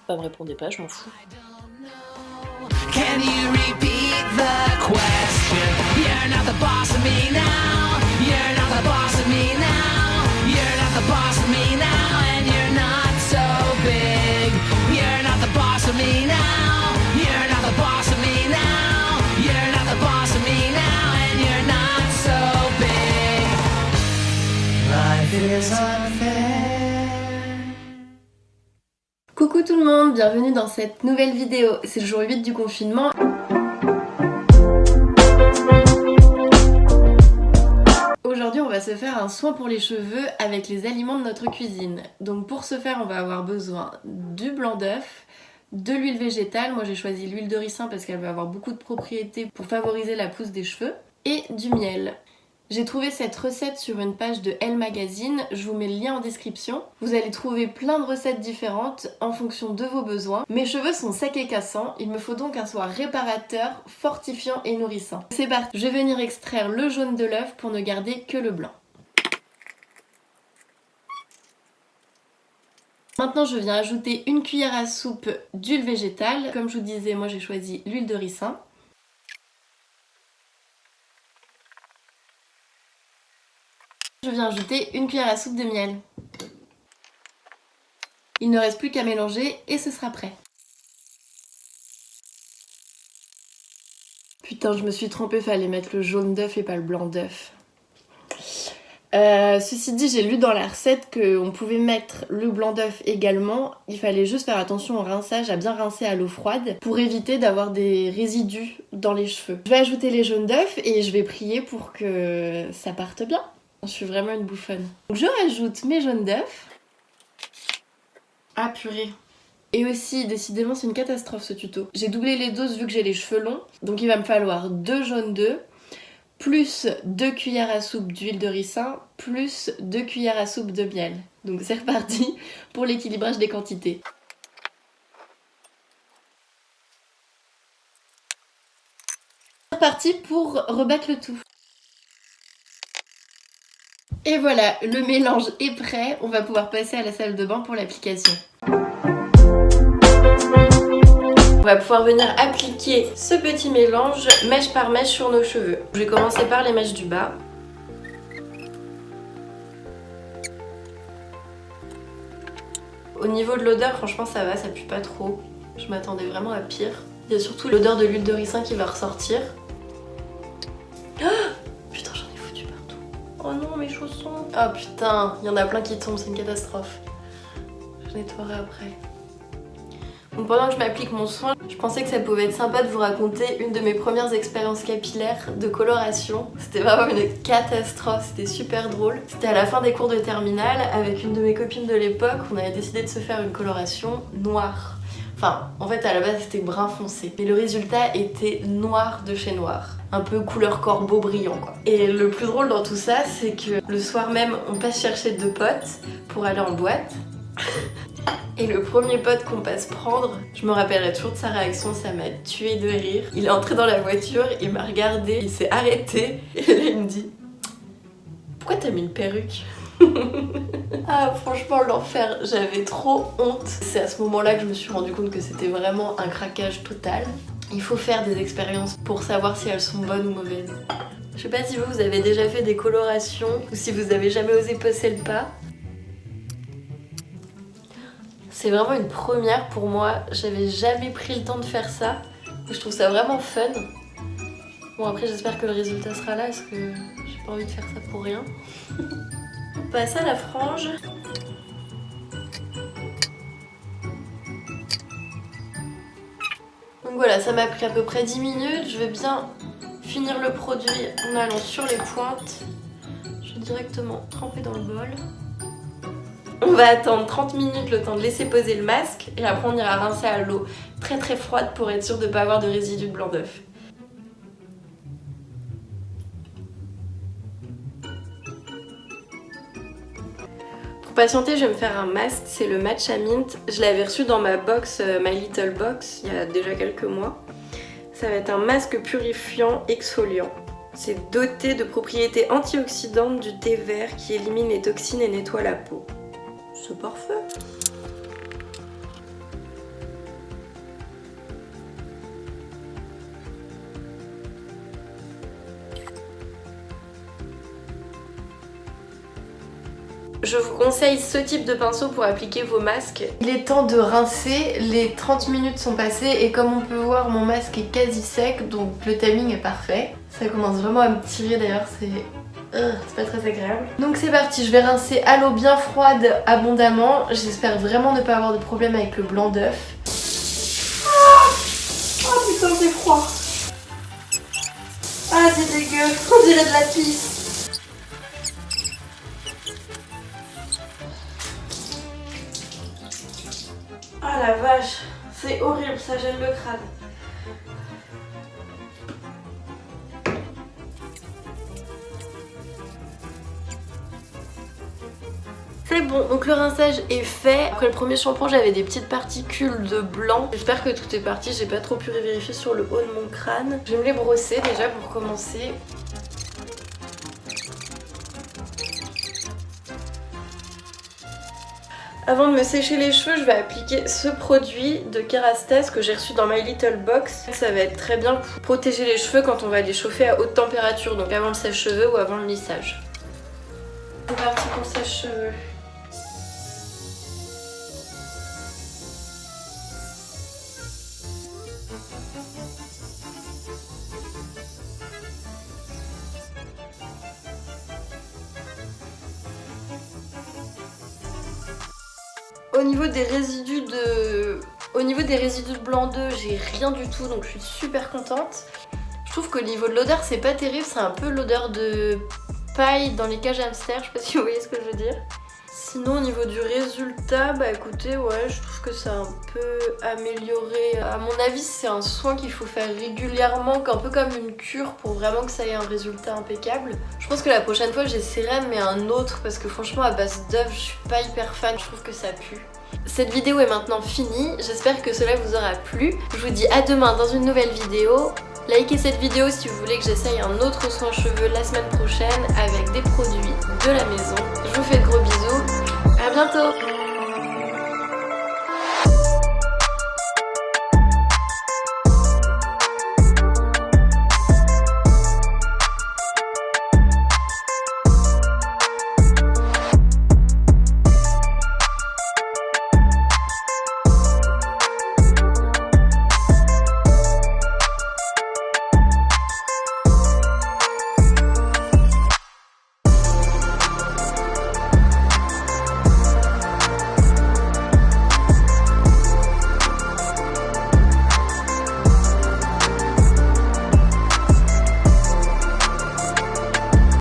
Bah me répondez pas, je m'en fous. Can you repeat the question? You're not the boss of me now. You're not the boss of me now. You're not the boss of me now. And you're not so big. You're not the boss of me now. You're not the boss of me now. You're not the boss of me now. And you're not so big. Life is unfair. Coucou tout le monde, bienvenue dans cette nouvelle vidéo. C'est le jour 8 du confinement. Aujourd'hui on va se faire un soin pour les cheveux avec les aliments de notre cuisine. Donc pour ce faire on va avoir besoin du blanc d'œuf, de l'huile végétale, moi j'ai choisi l'huile de ricin parce qu'elle va avoir beaucoup de propriétés pour favoriser la pousse des cheveux, et du miel. J'ai trouvé cette recette sur une page de Elle Magazine, je vous mets le lien en description. Vous allez trouver plein de recettes différentes en fonction de vos besoins. Mes cheveux sont secs et cassants, il me faut donc un soin réparateur, fortifiant et nourrissant. C'est parti, je vais venir extraire le jaune de l'œuf pour ne garder que le blanc. Maintenant je viens ajouter une cuillère à soupe d'huile végétale. Comme je vous disais, moi j'ai choisi l'huile de ricin. Je viens ajouter une cuillère à soupe de miel. Il ne reste plus qu'à mélanger et ce sera prêt. Putain, je me suis trompée, fallait mettre le jaune d'œuf et pas le blanc d'œuf. Ceci dit, j'ai lu dans la recette qu'on pouvait mettre le blanc d'œuf également. Il fallait juste faire attention au rinçage, à bien rincer à l'eau froide pour éviter d'avoir des résidus dans les cheveux. Je vais ajouter les jaunes d'œuf et je vais prier pour que ça parte bien. Je suis vraiment une bouffonne. Donc je rajoute mes jaunes d'œufs. Ah purée. Et aussi, décidément, c'est une catastrophe ce tuto. J'ai doublé les doses vu que j'ai les cheveux longs. Donc il va me falloir 2 jaunes d'œufs, plus 2 cuillères à soupe d'huile de ricin, plus 2 cuillères à soupe de miel. Donc c'est reparti pour l'équilibrage des quantités. C'est reparti pour rebattre le tout. Et voilà, le mélange est prêt, on va pouvoir passer à la salle de bain pour l'application. On va pouvoir venir appliquer ce petit mélange mèche par mèche sur nos cheveux. Je vais commencer par les mèches du bas. Au niveau de l'odeur, franchement ça va, ça pue pas trop. Je m'attendais vraiment à pire. Il y a surtout l'odeur de l'huile de ricin qui va ressortir. Oh non, mes chaussons. Oh putain, il y en a plein qui tombent, c'est une catastrophe. Je nettoierai après. Donc pendant que je m'applique mon soin, je pensais que ça pouvait être sympa de vous raconter une de mes premières expériences capillaires de coloration. C'était vraiment une catastrophe, c'était super drôle. C'était à la fin des cours de terminale, avec une de mes copines de l'époque, on avait décidé de se faire une coloration noire. Enfin, en fait à la base c'était brun foncé, mais le résultat était noir de chez noir. Un peu couleur corbeau brillant quoi. Et le plus drôle dans tout ça, c'est que le soir même, on passe chercher 2 potes pour aller en boîte. Et le premier pote qu'on passe prendre, je me rappellerai toujours de sa réaction, ça m'a tué de rire. Il est entré dans la voiture, il m'a regardé, il s'est arrêté et là il me dit « Pourquoi t'as mis une perruque ?» Ah franchement l'enfer, j'avais trop honte. C'est à ce moment-là que je me suis rendu compte que c'était vraiment un craquage total. Il faut faire des expériences pour savoir si elles sont bonnes ou mauvaises. Je sais pas si vous avez déjà fait des colorations ou si vous avez jamais osé passer le pas. C'est vraiment une première pour moi, j'avais jamais pris le temps de faire ça. Je trouve ça vraiment fun. Bon après j'espère que le résultat sera là parce que j'ai pas envie de faire ça pour rien. On passe à la frange. Donc voilà, ça m'a pris à peu près 10 minutes. Je vais bien finir le produit en allant sur les pointes. Je vais directement tremper dans le bol. On va attendre 30 minutes le temps de laisser poser le masque et après on ira rincer à l'eau très très froide pour être sûr de ne pas avoir de résidus de blanc d'œuf. Pour patienter, je vais me faire un masque, c'est le Matcha Mint. Je l'avais reçu dans ma box, My Little Box, il y a déjà quelques mois. Ça va être un masque purifiant exfoliant. C'est doté de propriétés antioxydantes du thé vert qui élimine les toxines et nettoie la peau. C'est parfait. Je vous conseille ce type de pinceau pour appliquer vos masques. Il est temps de rincer, les 30 minutes sont passées et comme on peut voir mon masque est quasi sec donc le timing est parfait. Ça commence vraiment à me tirer d'ailleurs, c'est pas très agréable. Donc c'est parti, je vais rincer à l'eau bien froide abondamment. J'espère vraiment ne pas avoir de problème avec le blanc d'œuf. Oh putain c'est froid. Ah c'est dégueu, on dirait de la pisse. Ah la vache, c'est horrible, ça gèle le crâne. C'est bon, donc le rinçage est fait. Après le premier shampoing, j'avais des petites particules de blanc. J'espère que tout est parti, j'ai pas trop pu vérifier sur le haut de mon crâne. Je vais me les brosser déjà pour commencer. Avant de me sécher les cheveux, je vais appliquer ce produit de Kerastase que j'ai reçu dans My Little Box. Ça va être très bien pour protéger les cheveux quand on va les chauffer à haute température, donc avant le sèche-cheveux ou avant le lissage. C'est parti pour le sèche-cheveux. Au niveau des résidus de blanc d'œuf, j'ai rien du tout donc je suis super contente. Je trouve qu'au niveau de l'odeur c'est pas terrible, c'est un peu l'odeur de paille dans les cages hamster, je sais pas si vous voyez ce que je veux dire. Sinon au niveau du résultat, bah écoutez ouais je trouve que ça a un peu amélioré. À mon avis c'est un soin qu'il faut faire régulièrement, un peu comme une cure pour vraiment que ça ait un résultat impeccable. Je pense que la prochaine fois j'essaierai mais un autre parce que franchement à base d'œuf je suis pas hyper fan, je trouve que ça pue. Cette vidéo est maintenant finie, j'espère que cela vous aura plu. Je vous dis à demain dans une nouvelle vidéo. Likez cette vidéo si vous voulez que j'essaye un autre soin cheveux la semaine prochaine avec des produits de la maison. Je vous fais de gros bisous, à bientôt.